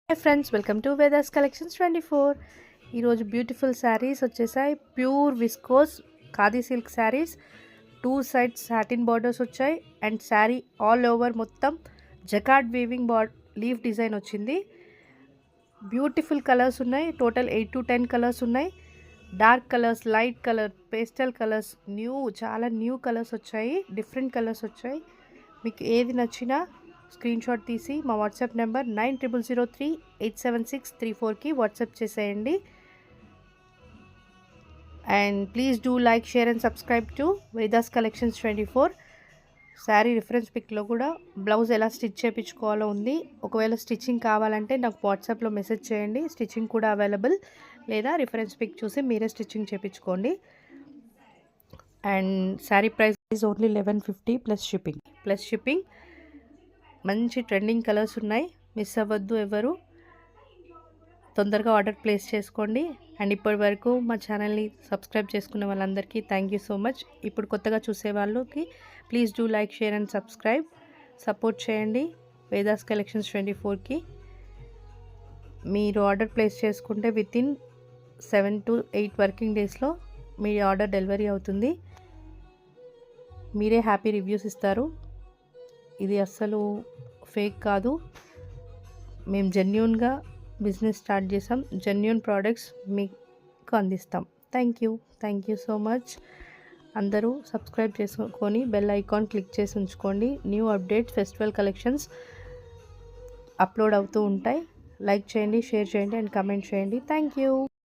Hi friends, welcome to Vedas collections 24. ఈరోజు beautiful saris వచ్చేసాయి. Pure viscose khadi silk saris, 2 sides satin borders వచ్చాయి. And sari all over మొత్తం jacquard weaving leaf design వచ్చింది. Beautiful colours ఉన్నాయి. Total 8 to 10 colours ఉన్నాయి. Dark colours, light colour, pastel colours, చాలా new colours వచ్చాయి. Different colours వచ్చాయి. మీకు ఏది నచ్చినా స్క్రీన్ షాట్ తీసి మా వాట్సాప్ నెంబర్ 9003087634కి వాట్సాప్ చేసేయండి. And please do like, share and subscribe to Vedas collections 24. Sari reference పిక్లో కూడా బ్లౌజ్ ఎలా స్టిచ్ చేయించుకోవాలో ఉంది. ఒకవేళ స్టిచ్చింగ్ కావాలంటే నాకు వాట్సాప్లో మెసేజ్ చేయండి. స్టిచ్చింగ్ కూడా అవైలబుల్, లేదా రిఫరెన్స్ పిక్ చూసి మీరే స్టిచ్చింగ్ చేయించుకోండి. And sari price only 1150 plus shipping. మంచి ట్రెండింగ్ కలర్స్ ఉన్నాయి. మిస్ అవ్వద్దు ఎవరు. తొందరగా ఆర్డర్ ప్లేస్ చేసుకోండి. అండ్ ఇప్పటి వరకు మా ఛానల్ని సబ్స్క్రైబ్ చేసుకున్న వాళ్ళందరికీ థ్యాంక్ యూ సో మచ్. ఇప్పుడు కొత్తగా చూసే వాళ్ళకి please do like, share and subscribe. Support చేయండి వేదాస్ కలెక్షన్స్ 24కి. మీరు ఆర్డర్ ప్లేస్ చేసుకుంటే వితిన్ 7 to 8 వర్కింగ్ డేస్లో మీ ఆర్డర్ డెలివరీ అవుతుంది. మీరే హ్యాపీ రివ్యూస్ ఇస్తారు. ఇది అస్సలు ఫేక్ కాదు. మేము జెన్యూన్గా బిజినెస్ స్టార్ట్ చేసాం. జెన్యూన్ ప్రోడక్ట్స్ మీకు అందిస్తాం. Thank you so much. అందరూ సబ్స్క్రైబ్ చేసుకొని బెల్ ఐకాన్ క్లిక్ చేసి ఉంచుకోండి. New updates, festival collections upload అవుతూ ఉంటాయి. లైక్ చేయండి, షేర్ చేయండి అండ్ కమెంట్ చేయండి. Thank you.